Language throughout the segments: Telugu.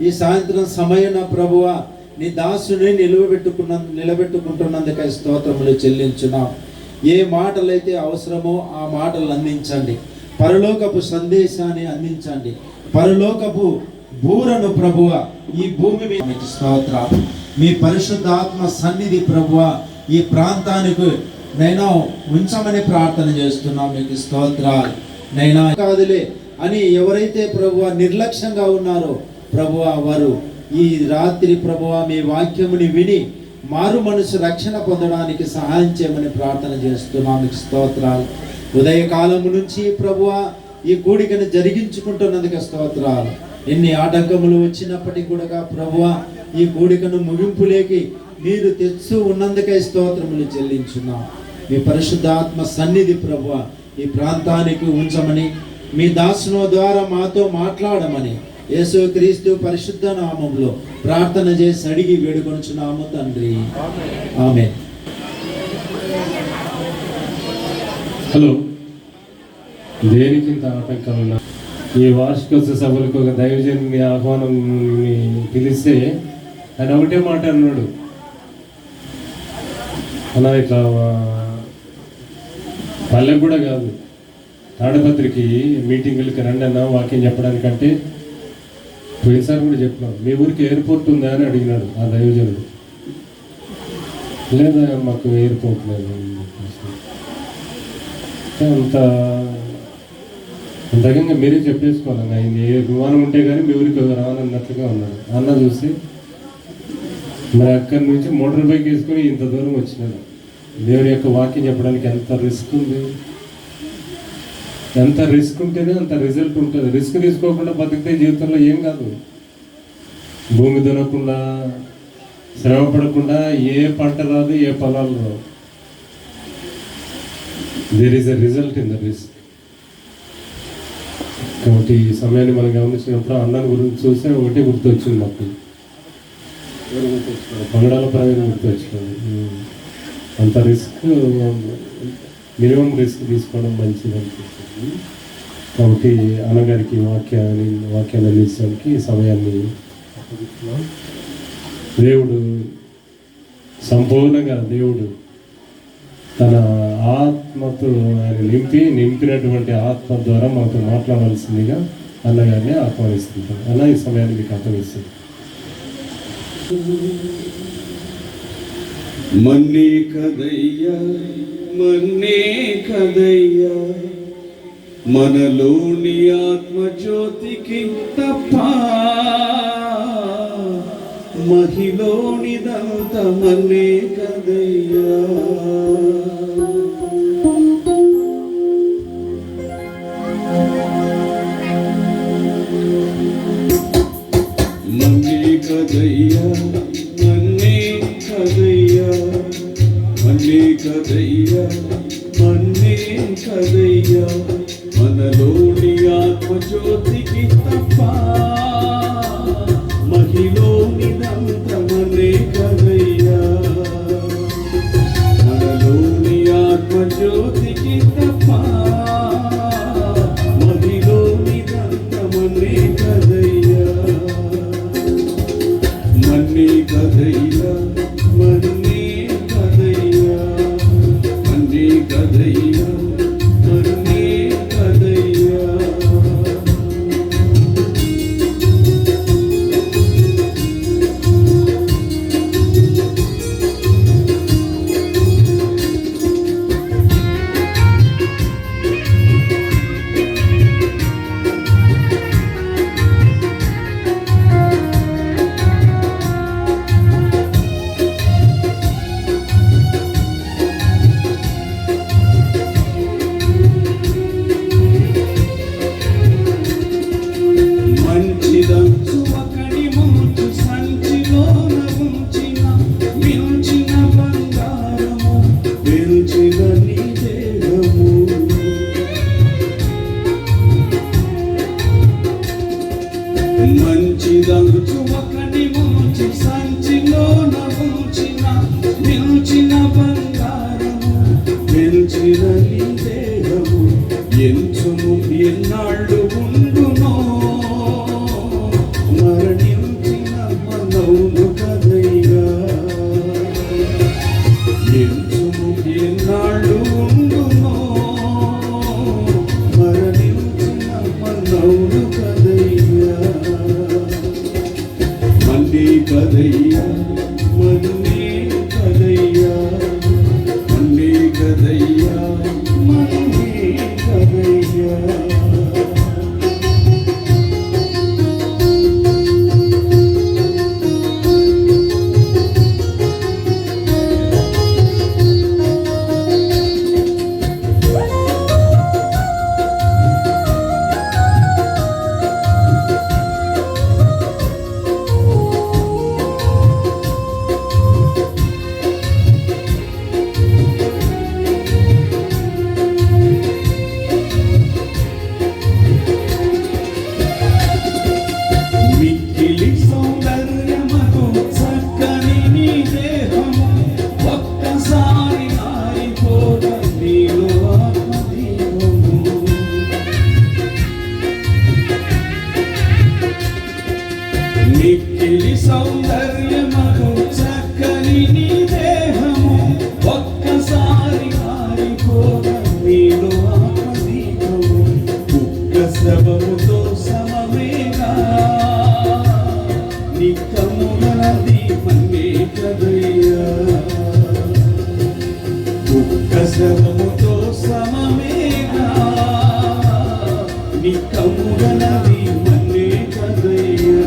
ఈ సాయంత్రం సమయన ప్రభువా నీ దాసుని నిలబెట్టుకుంటున్నందుకై స్తోత్రములు చెల్లించున్నాం. ఏ మాటలైతే అవసరమో ఆ మాటలు అందించండి. పరలోకపు సందేశాన్ని అందించండి. పరలోకపు బూరను ప్రభువ ఈ భూమి మీద స్తోత్రాలు. మీ పరిశుద్ధాత్మ సన్నిధి ప్రభువ ఈ ప్రాంతానికి నైనా ఉంచమని ప్రార్థన చేస్తున్నాం. మీకు స్తోత్రాలు. నైనా కాదులే అని ఎవరైతే ప్రభువ నిర్లక్ష్యంగా ఉన్నారో ప్రభువ వారు ఈ రాత్రి ప్రభువ మీ వాక్యముని విని మారు మనసు రక్షణ పొందడానికి సహాయం చేయమని ప్రార్థన చేస్తున్నాం. మీకు స్తోత్రాలు. ఉదయకాలము నుంచి ప్రభువ ఈ కూడికను జరిగించుకుంటున్నందుకు స్తోత్రాలు. ఎన్ని ఆటంకములు వచ్చినప్పటికీ కూడా ప్రభువ ఈ కూడికను ముగింపులేకి మీరు తెచ్చు ఉన్నందుకై స్తోత్రములు చెల్లించున్నాం. మీ పరిశుద్ధాత్మ సన్నిధి ప్రభువ ఈ ప్రాంతానికి ఉంచమని మీ దాసుని ద్వారా మాతో మాట్లాడమని యేసుక్రీస్తు పరిశుద్ధ నామములో ప్రార్థన చేసి అడిగి వేడుకొనుచున్నాము తండ్రి. ఆమేన్. హలో, దేనికి ఇంత ఆటంకాలు ఉన్నా? ఈ వార్షికోత్సవ సభలకు ఒక దైవజనుని ఆహ్వానం పిలిస్తే ఆయన ఒకటే మాట అన్నాడు, అలా ఇట్లా పల్లెకు కూడా కాదు తాడపత్రికి మీటింగులకి రండి అన్న వాక్యం చెప్పడానికంటే పోయినసారి కూడా చెప్పినాం. మీ ఊరికి ఎయిర్పోర్ట్ ఉందా అని అడిగినాడు ఆ దైవజనుడు. లేదా మాకు ఎయిర్పోర్ట్ లేదు అంతకంగా మీరే చెప్పేసుకోవాలి. ఆయన ఏ విమానం ఉంటే కానీ మీ ఊరికి రావాలన్నట్లుగా ఉన్నాడు. అన్న చూసి మరి అక్కడి నుంచి మోటార్ బైక్ వేసుకొని ఇంత దూరం వచ్చినాడు. దేవుని యొక్క వాక్యం చెప్పడానికి ఎంత రిస్క్ ఉంది. ఎంత రిస్క్ ఉంటేనే అంత రిజల్ట్ ఉంటుంది. రిస్క్ తీసుకోకుండా బతికితే జీవితంలో ఏం కాదు. భూమి దున్నకుండా శ్రమ పడకుండా ఏ పంట రాదు, ఏ పొలాలు రావు. There is a result in the risk. కాబట్టి ఈ సమయాన్ని మనం గమనించినప్పుడు అన్నాన్ని గురించి చూస్తే ఒకటి గుర్తొచ్చింది మాకు. పంగడాల ప్రవీణ గుర్తొచ్చింది. అంత రిస్క్, మినిమం రిస్క్ తీసుకోవడం మంచిది అనిపిస్తుంది. కాబట్టి అన్నగారికి వాక్యాన్ని అందించడానికి సమయాన్ని దేవుడు సంపూర్ణంగా తన ఆత్మతో ఆయన నింపినటువంటి ఆత్మ ద్వారా మాతో మాట్లాడాల్సిందిగా అన్నగారిని ఆహ్వానిస్తుంటాం. అన్న ఈ సమయాన్ని మీకు అర్థమిస్తుంది. మన్నే కదయ్యా మనలోని ఆత్మజ్యోతికి తప్ప మహిలోనిదంత మన్నే కదయ్యా. మన్నే కదయ్యా మనలోని ఆత్మజ్యోతికి తప్ప మహిలోనిదంత మన్నే కదయ్యా. మనలోని ఆత్మజ్యోతికి తప్ప మహిలోనిదంత మన్నే కదయ్యా. మన్నే కదయ్యా మన్నే కదయ్యా కదయ్యా మన్నే కదయ్యా మన్నే కదయ్యా మన్నే కదయ్యా మిక్కిలి సౌందర్యమగు చక్కని నీ దేహము ఒక్కసారి ఆరిపోద నీలో ఆత్మదీపము మిక్కిలి సౌందర్యమగు చక్కని నీ దేహము ఒక్కసారి ఆరిపోద నీలో ఆత్మదీపము కుక్క శవముతో సమమేగా నిక్కమునది మన్నే కదయ్యా కుక్క శవముతో సమమేగా నిక్కమునది మన్నే కదయ్యా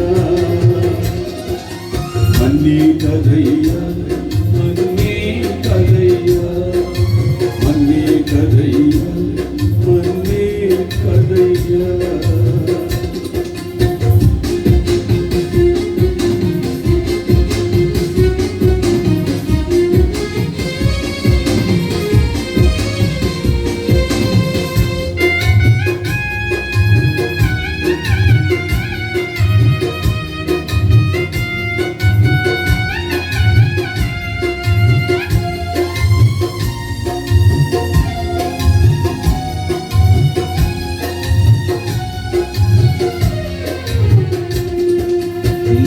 మన్నే కదయ్యా మన్నే కదయ్యా మన్నే కదయ్యా మన్నే కదయ్యా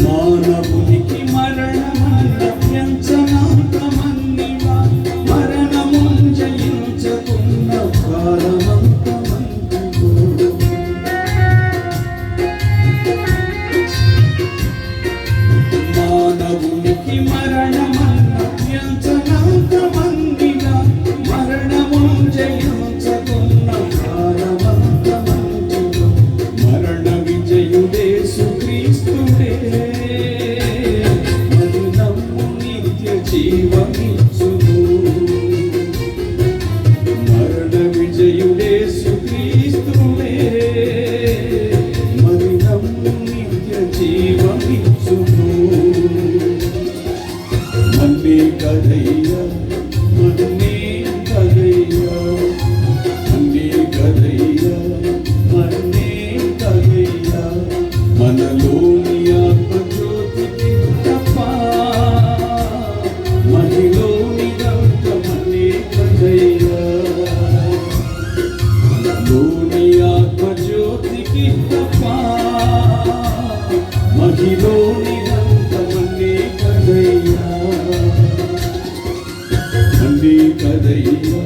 మానవునికి మరణమంతమన్నివా మరణమున్ జయించకున్న కాలమంతమంతివో మానవునికి మరణమంతమన్నివా మరణమున్ జయించకున్న కాలమంతమంతివో మరణ విజయుడేసు క్రీస్తుడే మరి నమ్ము నిత్య జీవమిచ్చును మరణ విజయుడేసు క్రీస్తుడే మరి నమ్ము నిత్య జీవమిచ్చును మన్నే కదయ్యా మన్నే కదయ్యా మన్నే కదయ్యా మన్నే కదయ్యా మనలోని ఆత్మజ్యోతికి తప్ప మహిలోని మన్నే కదయ్యా మనలోని ఆత్మజ్యోతికి తప్ప మహిలోని మన్నే కదయ్యా మన్నే కదయ్యా